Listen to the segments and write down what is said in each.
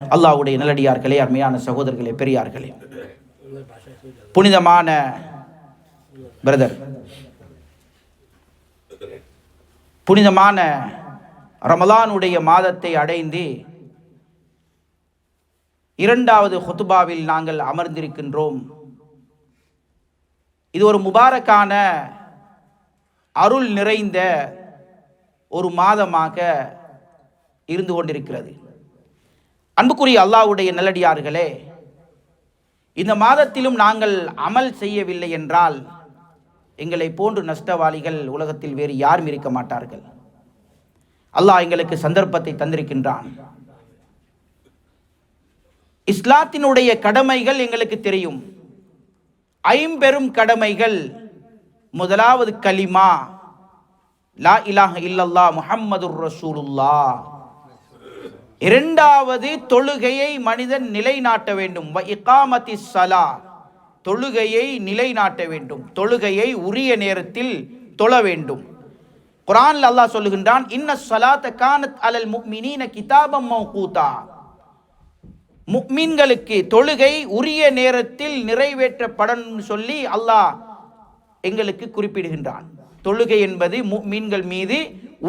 அல்லாஹ்வுடைய நல்லடியார்களே, அருமையான சகோதரர்களே, பெரியார்களே, புனிதமான பிரதர், புனிதமான ரமலானுடைய மாதத்தை அடைந்து இரண்டாவது ஹுத்பாவில் நாங்கள் அமர்ந்திருக்கின்றோம். இது ஒரு முபாரக்கான அருள் நிறைந்த ஒரு மாதமாக இருந்து கொண்டிருக்கிறது. அன்புக்குரிய அல்லாஹ்வுடைய நல்லடியார்களே, இந்த மாதத்திலும் நாங்கள் அமல் செய்யவில்லை என்றால் எங்களை போன்று நஷ்டவாளிகள் உலகத்தில் வேறு யாரும் இருக்க மாட்டார்கள். அல்லாஹ் எங்களுக்கு சந்தர்ப்பத்தை தந்திருக்கின்றான். இஸ்லாத்தினுடைய கடமைகள் எங்களுக்கு தெரியும். ஐம்பெரும் கடமைகள். முதலாவது கலிமா, லா இலாஹ இல்லல்லாஹ் முஹம்மதுர் ரசூலுல்லாஹ். இரண்டாவது தொழுகையை மனிதன் நிலைநாட்ட வேண்டும். வ இகாமத்திஸ் ஸலா, தொழுகையை நிலைநாட்ட வேண்டும், தொழுகையை உரிய நேரத்தில் தொழ வேண்டும். குர்ஆனில் அல்லாஹ் சொல்லுகின்றான், இன்னஸ் ஸலாத்த கானத் அலல் முஃமினீன கிதாபம் மௌகூதா. முஃமின்களுக்கு தொழுகை உரிய நேரத்தில் நிறைவேற்றப்படும் சொல்லி அல்லாஹ் எங்களுக்கு குறிப்பிடுகின்றான். தொழுகை என்பது முஃமின்கள் மீது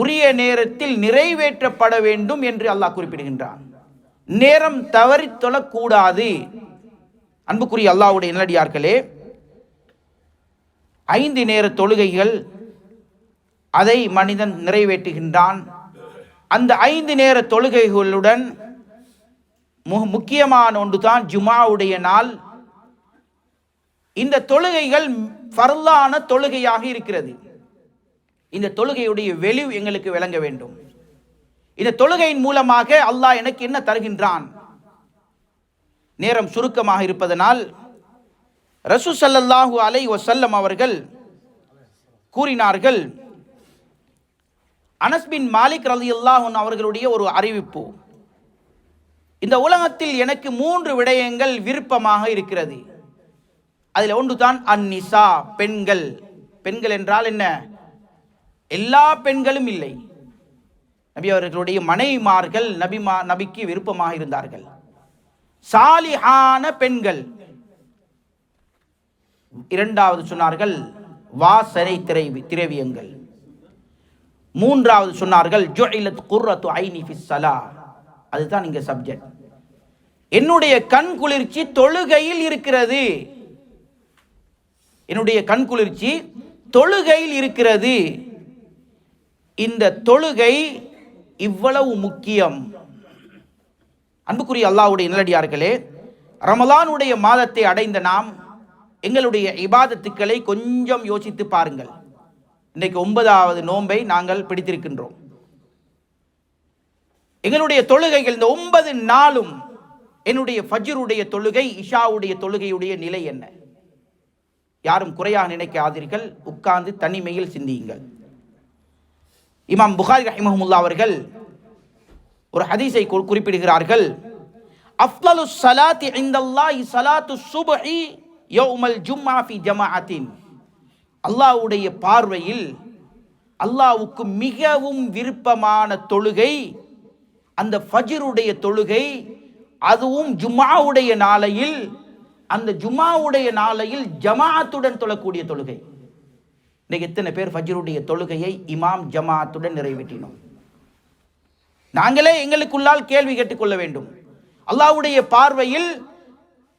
உரிய நேரத்தில் நிறைவேற்றப்பட வேண்டும் என்று அல்லாஹ் குறிப்பிடுகின்றான். நேரம் தவறி தொழக்கூடாது. அன்புக்குரிய அல்லாஹ்வுடைய நல்லடியார்களே, 5 நேர தொழுகைகள் அதை மனிதன் நிறைவேற்றுகின்றான். அந்த 5 நேர தொழுகைகளுடன் முக்கியமான ஒன்றுதான் ஜுமாவுடைய நாள். இந்த தொழுகைகள் ஃபர்லான தொழுகையாக இருக்கிறது. இந்த தொழுகையுடைய வெளிவு எங்களுக்கு விளங்க வேண்டும். இந்த தொழுகையின் மூலமாக அல்லாஹ் எனக்கு என்ன தருகின்றான்? நேரம் சுருக்கமாக இருப்பதனால் ரசூல் ஸல்லல்லாஹு அலைஹி வஸல்லம் அவர்கள் கூறினார்கள். அனஸ் பின் மாலிக் ரலியல்லாஹு அன்ஹு அவர்களுடைய ஒரு அறிவிப்பு, இந்த உலகத்தில் எனக்கு 3 விடயங்கள் விருப்பமாக இருக்கிறது. அதில் ஒன்றுதான் அந்நிசா, பெண்கள். பெண்கள் என்றால் என்ன? எல்லா பெண்களும் இல்லை. நபி அவர்களுடைய மனைவிமார்கள் நபிக்கு விருப்பமாக இருந்தார்கள். சாலிஹான பெண்கள். இரண்டாவது சொன்னார்கள் வாசனை திரவியங்கள். மூன்றாவது சொன்னார்கள் ஜுஇலத் குர்ரத்து ஐனி ஃபிஸ் ஸலா. அதுதான் இங்க சப்ஜெக்ட். என்னுடைய கண் குளிர்ச்சி தொழுகையில் இருக்கிறது. என்னுடைய கண் குளிர்ச்சி தொழுகையில் இருக்கிறது. இந்த தொழுகை இவ்வளவு முக்கியம். அன்புக்குரிய அல்லாஹ்வுடைய நல்லடியார்களே, ரமலானுடைய மாதத்தை அடைந்த நாம் எங்களுடைய இபாதத்துக்களை கொஞ்சம் யோசித்து பாருங்கள். இன்றைக்கு 9வது நோன்பை நாங்கள் பிடித்திருக்கின்றோம். எங்களுடைய தொழுகைகள் இந்த 9 நாளும், என்னுடைய ஃபஜ்ருடைய தொழுகை, இஷாவுடைய தொழுகையுடைய நிலை என்ன? யாரும் குறையாக நினைக்காதீர்கள். உட்கார்ந்து தனிமையில் சிந்தியுங்கள். இமாம் புகாரி ரஹிமஹுல்லாஹ் அவர்கள் ஒரு ஹதீஸை குறிப்பிடுகிறார்கள். அஃலலு ஸலாத்தி இன்தல்லாஹி ஸலாத்து ஸுப்ஹி யௌமல் ஜும்ஆ ஃபி ஜமாஅத்தின். அல்லாஹ்வுடைய பார்வையில் அல்லாஹ்வுக்கு மிகவும் விருப்பமான தொழுகை அந்த ஃபஜ்ருடைய தொழுகை. அதுவும் ஜும்ஆவுடைய நாளையில், அந்த ஜும்ஆவுடைய நாளையில் ஜமாஅத்துடன் தொழக்கூடிய தொழுகை. இன்னைக்கு எத்தனை பேர் ஃபஜ்ருடைய தொழுகையை இமாம் ஜமாஅத்துடன் நிறைவேற்றினோம்? நாங்களே எங்களுக்குள்ளால் கேள்வி கேட்டுக்கொள்ள வேண்டும். அல்லாஹ்வுடைய பார்வையில்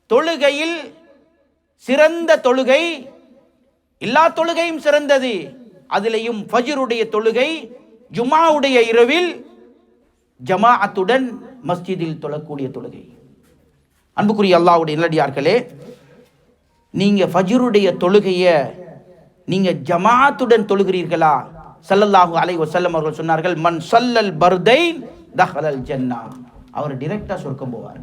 தொழுகையில் சிறந்த தொழுகை, எல்லா தொழுகையும் சிறந்தது. அதிலேயும் ஃபஜ்ருடைய தொழுகை ஜும்ஆவுடைய இரவில் ஜமாஅத்துடன் மஸ்ஜிதில் தொழக்கூடிய தொழுகை. அன்புக்குரிய அல்லாஹ்வுடைய நல்லடியார்களே, நீங்க ஃபஜ்ருடைய தொழுகையை நீங்க ஜமாஅத்துடன் தொழுகிறீர்களா? ஸல்லல்லாஹு அலைஹி வஸல்லம் அவர்கள் சொன்னார்கள், மன் ஸல்லல் பர்தைன் தஹலல் ஜன்னah. அவர் டைரக்டா சொர்க்கம் போவார்.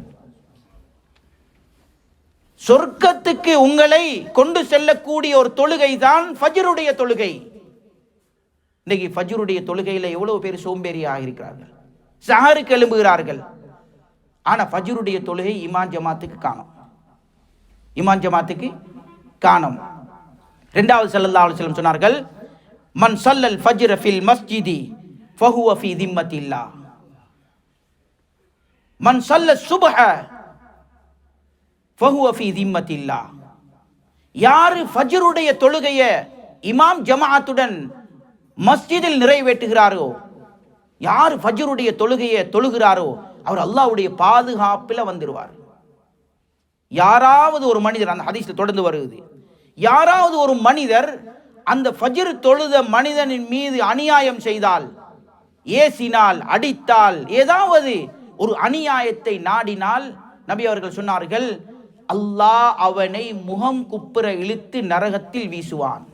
சொர்க்கத்துக்கு உங்களை கொண்டு செல்லக்கூடிய ஒரு தொழுகை தான் ஃபஜ்ருடைய தொழுகை. இன்னைக்கு ஃபஜ்ருடைய தொழுகையில எவ்வளவு பேர் சோம்பேறியாக இருக்கிறார்கள், சஹருக்கு எழும்புகிறார்கள். ஆனா ஃபஜ்ருடைய தொழுகை இமாம் ஜமாத்துக்கு காணோம். இமாம் ஜமாத்துக்கு காணோம். இரண்டாவது ஸல்லல்லாஹு அலைஹி வஸல்லம் சொன்னார்கள், மன் ஸல்லல் ஃபஜ்ர ஃபில் மஸ்ஜிதி ஃபஹுவ ஃபீ திம்மத்தில்லாஹ். மன் ஸல்ல சுப்ஹ ஃபஹுவ ஃபீ திம்மத்தில்லாஹ். யாரு ஃபஜ்ருடைய தொழுகைய இமாம் ஜமாஅத்துடன் மஸ்ஜிதில் நிறைவேற்றுகிறாரோ, யார் ஃபஜ்ருடைய தொழுகையை தொழுகிறாரோ அவர் அல்லாஹ்வுடைய பாதுகாப்பில் வந்துடுவார். யாராவது ஒரு மனிதர், அந்த ஹதீஸ்ல தொடர்ந்து வருகிறது, யாராவது ஒரு மனிதர் அந்த ஃபஜ்ர் தொழுத மனிதனின் மீது அநியாயம் செய்தால், ஏசினால், அடித்தால், ஏதாவது ஒரு அநியாயத்தை நாடினால், நபி அவர்கள் சொன்னார்கள், அல்லாஹ் அவனை முகம் குப்புற இழுத்து நரகத்தில் வீசுவான்,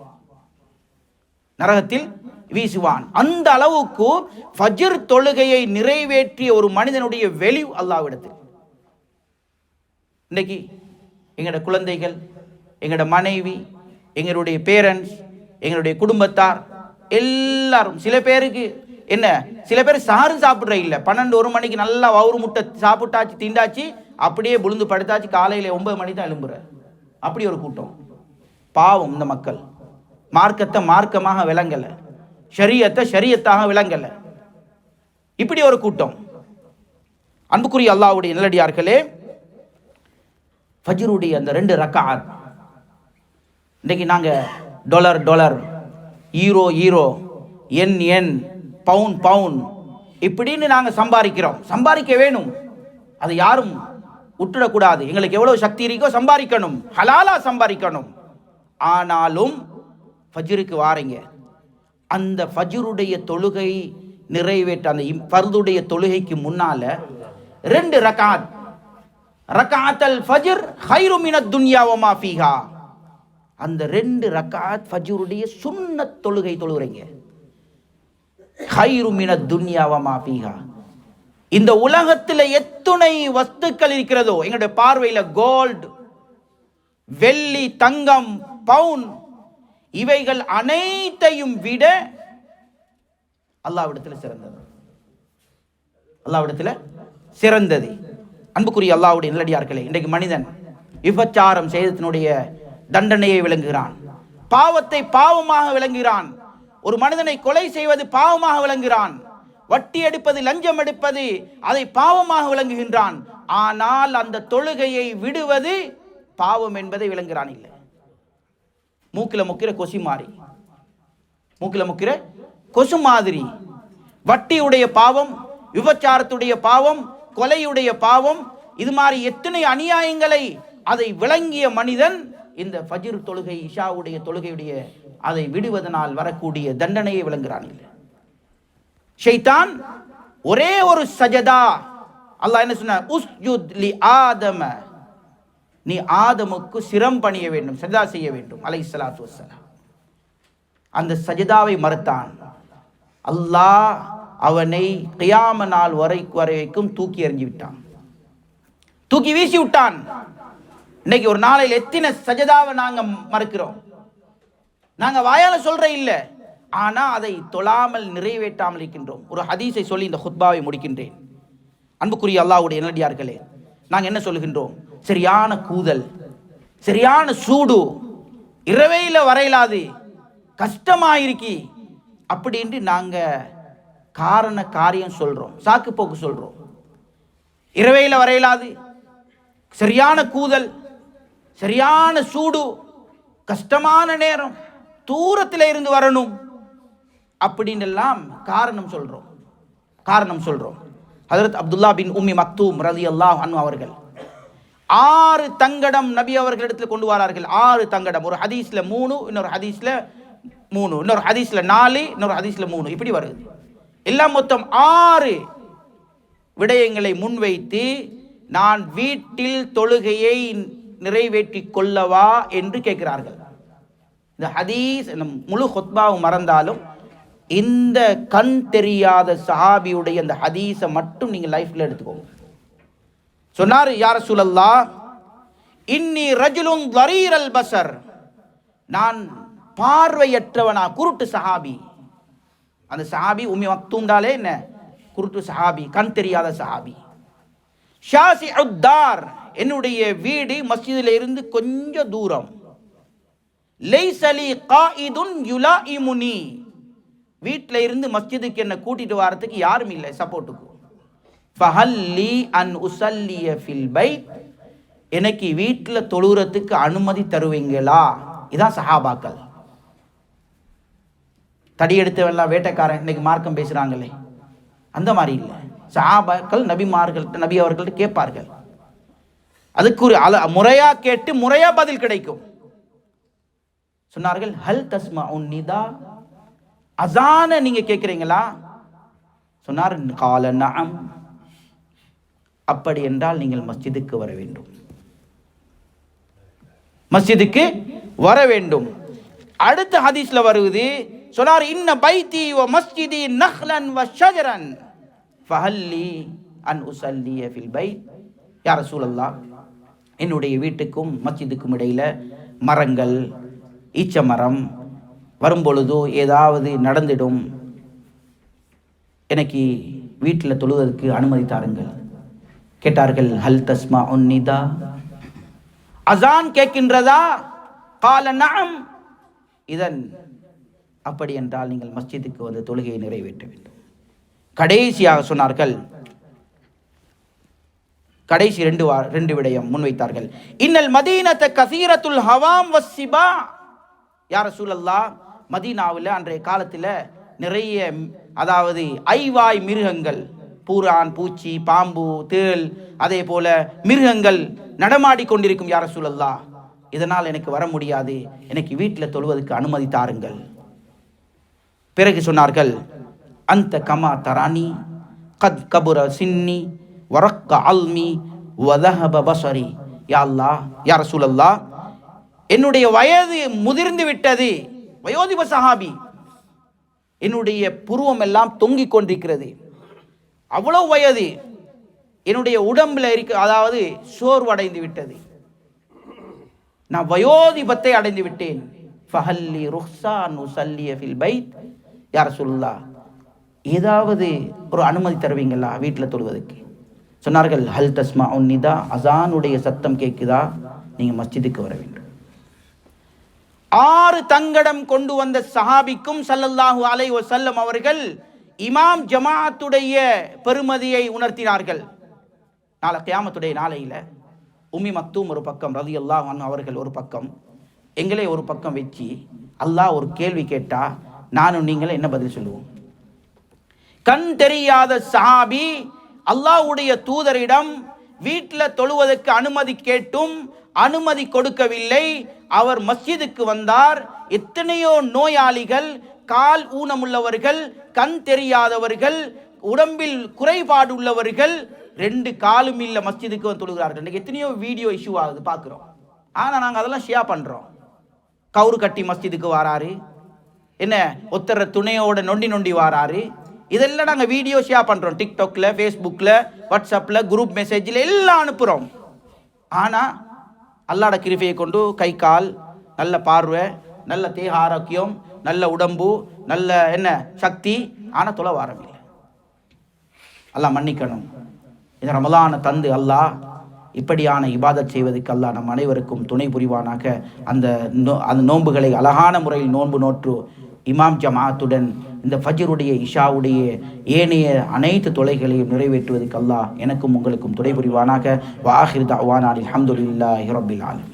நரகத்தில் வீசுவான். அந்த அளவுக்கு ஃபஜ்ர் தொழுகையை நிறைவேற்றிய ஒரு மனிதனுடைய வெளி அல்லாஹ்விடத்தில். இன்னைக்கு எங்களோட குழந்தைகள், எங்களோட மனைவி, எங்களுடைய பேரண்ட்ஸ், எங்களுடைய குடும்பத்தார் எல்லாரும், சில பேருக்கு என்ன, சில பேர் சாரும் சாப்பிட்ற இல்லை, 12-1 மணிக்கு நல்லா வவுறு முட்டை சாப்பிட்டாச்சு, திண்டாச்சு, அப்படியே விழுந்து படுத்தாச்சு, காலையில் 9 மணி தான் எழும்புற. அப்படி ஒரு கூட்டம். பாவம் இந்த மக்கள். மார்க்கத்தை மார்க்கமாக விளங்கலை, ஷரியத்தை ஷரியத்தாக விளங்கலை. இப்படி ஒரு கூட்டம். அன்புக்குரிய அல்லாஹ்வுடைய நல்லடியார்களே, ஃபஜ்ருடைய அந்த 2 ரக்காத், இன்றைக்கி நாங்கள் டாலர் ஈரோ என் பவுன் இப்படின்னு நாங்கள் சம்பாதிக்கிறோம். சம்பாதிக்க வேணும், அது யாரும் விட்டுடக்கூடாது. எங்களுக்கு எவ்வளோ சக்தி இருக்கோ சம்பாதிக்கணும், ஹலாலா சம்பாதிக்கணும். ஆனாலும் ஃபஜ்ருக்கு வாரீங்க, அந்த ஃபஜ்ருடைய தொழுகை நிறைவேற்ற, அந்த ஃபர்துடைய தொழுகைக்கு முன்னால 2 ரக்காத், ரக்காத்தல் ஃபஜ்ர் கைரு மினத் துன்யா வ மா ஃபீஹா, அந்த 2 ரக்காத் ஃபஜ்ருடைய சுன்னத் தொழுகை தொழுகிறீங்க. கைரு மினத் துன்யா வ மா ஃபீஹா. இந்த உலகத்தில் எத்துணை வஸ்துக்கள் இருக்கிறதோ, எங்களுடைய பார்வையில் கோல்டு, வெள்ளி, தங்கம், பவுன், இவைகள் அனைத்தையும் விட அல்லாஹ்விடத்தில் சிறந்தது, அல்லாஹ்விடத்தில் சிறந்தது. அன்புக்குரிய அல்லாஹ்வுடைய நல்லடியார்களே, இன்றைக்கு மனிதன் விபச்சாரம் செய்ததனுடைய தண்டனையை விளங்குகிறான், பாவத்தை பாவமாக விளங்குகிறான். ஒரு மனிதனை கொலை செய்வது பாவமாக விளங்குகிறான், வட்டி எடுப்பது, லஞ்சம் எடுப்பது, அதை பாவமாக விளங்குகின்றான். ஆனால் அந்த தொழுகையை விடுவது பாவம் என்பதை விளங்குகிறான் இல்லை. மூக்கில் முக்கிற கொசு மாதிரி, மூக்கில் முக்கிற கொசு மாதிரி, வட்டியுடைய பாவம், விபச்சாரத்துடைய பாவம், கொலையுடைய பாவம், இது மாதிரி எத்தனை அநியாயங்களை அதை விளங்கிய மனிதன் இந்த ஃபஜ்ர் தொழுகை, இஷாவுடைய தொழுகையுடைய அதை விடுவதனால் வரக்கூடிய தண்டனையை விளங்குகிறான் இல்லை. ஷைத்தான் ஒரே ஒரு சஜதா, அல்லாஹ் என்ன சொன்னார், உஸ்ஜுத் லி ஆதம, நீ ஆதமுக்கு சிரம் பணிய வேண்டும், சஜதா செய்ய வேண்டும் அலைஹிஸ்ஸலாத்து வஸ்ஸலாம். அந்த சஜதாவை மறுத்தான். அல்லாஹ் அவனை கியாம நாள் வரைக்கும் தூக்கி எறிஞ்சு விட்டான், தூக்கி வீசி விட்டான். இன்னைக்கு ஒரு நாளையில் எத்தனை சஜதாவை நாங்க மறுக்கிறோம். நாங்க வாயால சொல்ற இல்லை, ஆனா அதை தொழாமல் நிறைவேற்றாமல் இருக்கின்றோம். ஒரு ஹதீஸை சொல்லி இந்த ஹுத்பாவை முடிக்கின்றேன். அன்புக்குரிய அல்லாஹ்வுடைய நல்லடியார்களே, நாங்க என்ன சொல்லுகின்றோம், சரியான கூதல், சரியான சூடு, இரவையில வரையிலாது, கஷ்டமாயிருக்கி அப்படின்ட்டு நாங்க காரியம் சொல்றோம், சாக்கு போக்கு சொல்றோம். இரவையில வரையிலாது, சரியான கூதல், சரியான சூடு, கஷ்டமான நேரம், தூரத்தில் இருந்து வரணும் அப்படின்னு எல்லாம் காரணம் சொல்றோம். ஹஜ்ரத் அப்துல்லா பின் உம்மி மக்தூம் ரலியல்லாஹு அன்ஹு அவர்கள் 6 தங்கடம் நபி அவர்களிடத்தில் கொண்டு வரார்கள். 6 தங்கடம், ஒரு ஹதீஸ்ல 3, இன்னொரு ஹதீஸ்ல 3, இன்னொரு ஹதீஸ்ல 4, இன்னொரு ஹதீஸ்ல 3, இப்படி வருது. எல்லாம் மொத்தம் 6 விடயங்களை முன்வைத்து, நான் வீட்டில் தொழுகையை நிறைவேற்றி கொள்ளவா என்று கேட்கிறார்கள். இந்த ஹதீஸ் முழு ஹுத்பாவும் மறந்தாலும் இந்த கண் தெரியாத சஹாபியுடைய அந்த ஹதீஸை மட்டும் நீங்க லைஃப்ல எடுத்துக்கோங்க. சொன்னார், யா ரசூலல்லாஹ், இன்னி ரஜுலுன் தரீரல் பஸர், நான் பார்வையற்றவனா, குருட்டு சஹாபி. அந்த சஹாபி உம்மி மக்தூம்டாலே என்ன, குருட்டு சஹாபி, கண் தெரியாத சஹாபி. ஷாசிஉத் தார், என்னுடைய வீடு மஸ்ஜிதில் இருந்து கொஞ்சம் தூரம். லைஸலி காயிதுன் யுலாஇமுனி, வீட்டில் இருந்து மஸ்ஜிதுக்கு என்ன கூட்டிட்டு வரதுக்கு யாரும் இல்லை சப்போர்ட்டுக்கு. ஃபஹல்லி அன் உஸல்லிய ஃபில் பைத், எனக்கு வீட்டில் தொழுகிறதுக்கு அனுமதி தருவீங்களா? இதான் சஹாபாக்கள். தடி எடுத்தவெல்லாம் வேட்டைக்காரன் இன்னைக்கு மார்க்கம் பேசுறாங்களே, அந்த மாதிரி இல்லை. சஹாபாக்கள் நபி அவர்கள்ட்ட கேட்பார்கள். அதுக்கு ஒரு முறையா கேட்டு முறையா பதில் கிடைக்கும். சொன்னார்கள், ஹல் தஸ்மஉன் நிதா, அஸான நீங்க கேட்கிறீங்களா? சொன்னார், கால நஅம், அப்படி என்றால் நீங்கள் மஸ்ஜிதுக்கு வர வேண்டும், மஸ்ஜிதுக்கு வர வேண்டும். அடுத்த ஹதீஸ்ல வருவது, சொன்னார், இன்ன பைத்தி வ மஸ்ஜிதி நஹ்லன் வ ஷஜரன் ஃபஹல்லி அன் உஸல்லிய ஃபில் பைத். யா ரசூலல்லாஹ், என்னுடைய வீட்டுக்கும் மஸ்ஜிதுக்கும் இடையில மரங்கள், ஈச்ச மரம் வரும்பொழுதோ ஏதாவது நடந்திடும், எனக்கு வீட்டில் தொழுவதற்கு அனுமதி தாருங்கள். கேட்டார்கள், ஹல் தஸ்மஉன் நிதா, அஸான் கேட்கின்றதா? கால நஅம், இதன் அப்படி என்றால் நீங்கள் மஸ்ஜிதுக்கு வந்து தொழுகையை நிறைவேற்ற வேண்டும். கடைசியாக சொன்னார்கள், கடைசி ரெண்டு விடயம் முன்வைத்தார்கள். இன்னல் மதீனத கஸீரத்துல் ஹவாம் வஸ்ஸிபா. யா ரசூலல்லாஹ், மதீனாவில் அன்றைய காலத்தில் நிறைய, அதாவது ஐவாய் மிருகங்கள், பூரான், பூச்சி, பாம்பு, தேள், அதே போல மிருகங்கள் நடமாடி கொண்டிருக்கும். யா ரசூலல்லாஹ், இதனால் எனக்கு வர முடியாது, எனக்கு வீட்டில் தொழுவதற்கு அனுமதி தாருங்கள். பிறகு சொன்னார்கள், அந்த கமா தரானி கத் கபுர சின்னி வரக்க அல்மி வதஹப பஸரி. யா அல்லாஹ், யா ரசூலல்லாஹ், என்னுடைய வயது முதிர்ந்து விட்டது, வயோதிப சஹாபி, என்னுடைய புருவம் எல்லாம் தொங்கிக் கொண்டிருக்கிறது, அவ்வளவு வயது, என்னுடைய உடம்புல இருக்கு, அதாவது சோர்வடைந்து விட்டது, நான் வயோதிபத்தை அடைந்து விட்டேன். ஃபஹல்லி ருஹ்சான் உஸல்லிய ஃபில் பைத். யா ரசூலுல்லாஹ், ஏதாவது ஒரு அனுமதி தருவீங்களா வீட்டில் தொழுவதற்கு? சொன்னார்கள், ஹல் தஸ்மஉன் நிதா, அஸானுடைய சத்தம் கேட்குதா, நீங்க மஸ்ஜிதுக்கு வர வேண்டும். 6 தங்கடம் கொண்டு வந்த சஹாபிக்கும் ஸல்லல்லாஹு அலைஹி வஸல்லம் அவர்கள் இமாம் ஜமாஅத்துடைய பெருமதியை உணர்த்தினார்கள். நாளை கியாமத்துடைய நாளையில் உம்மி மக்தூம் ஒரு பக்கம், ரலியல்லாஹு அன்ஹு அவர்கள் ஒரு பக்கம், எங்களே ஒரு பக்கம் வச்சு அல்லாஹ் ஒரு கேள்வி கேட்டா நானும் நீங்களும் என்ன பதில் சொல்லுவோம்? கண் தெரியாத சஹாபி அல்லாஹ்வுடைய தூதரிடம் வீட்டில் தொழுவதற்கு அனுமதி கேட்டும் அனுமதி கொடுக்கவில்லை. அவர் மஸ்ஜிதுக்கு வந்தார். எத்தனையோ நோயாளிகள், கால் ஊனமுள்ளவர்கள், கண் தெரியாதவர்கள், உடம்பில் குறைபாடு உள்ளவர்கள், 2 காலும் இல்லை, மஸ்ஜிதுக்கு வந்து தொழுகிறார்கள். இன்றைக்கு எத்தனையோ வீடியோ இஷ்யூ ஆகுது, பார்க்குறோம். ஆனால் நாங்கள் அதெல்லாம் ஷேர் பண்ணுறோம். கவுரு கட்டி மஸ்ஜிதுக்கு வாராரு, என்ன ஒத்தர துணையோட நொண்டி வாராரு, இதெல்லாம் நாங்கள் வீடியோ ஷேர் பண்ணுறோம். டிக்டாக்ல, ஃபேஸ்புக்கில், வாட்ஸ்அப்பில், குரூப் மெசேஜில் எல்லாம் அனுப்புகிறோம். ஆனால் அல்லாஹ்வுடைய கிருபையை கொண்டு கை கால், நல்ல பார்வை, நல்ல தேக ஆரோக்கியம், நல்ல உடம்பு, நல்ல என்ன சக்தி, ஆனால் தொலை வாரமில்லை. அல்லாஹ் மன்னிக்கணும். இந்த ரமலானை தந்து அல்லாஹ் இப்படியான இபாதத் செய்வதற்கு அல்லாஹ் நம் அனைவருக்கும் துணை புரிவானாக. அந்த நோன்புகளை அழகான முறையில் நோன்பு நோற்று இமாம் ஜமாஅத்துடன் இந்த ஃபஜ்ருடைய, இஷாவுடைய ஏனைய அனைத்து தொலைகளையும் நிறைவேற்றுவதற்கு அல்லாஹ் எனக்கும் உங்களுக்கும் துணை புரிவானாக. வ ஆகிரு தஅவானா அல்ஹம்துலில்லாஹி ரப்பில் ஆலமீன்.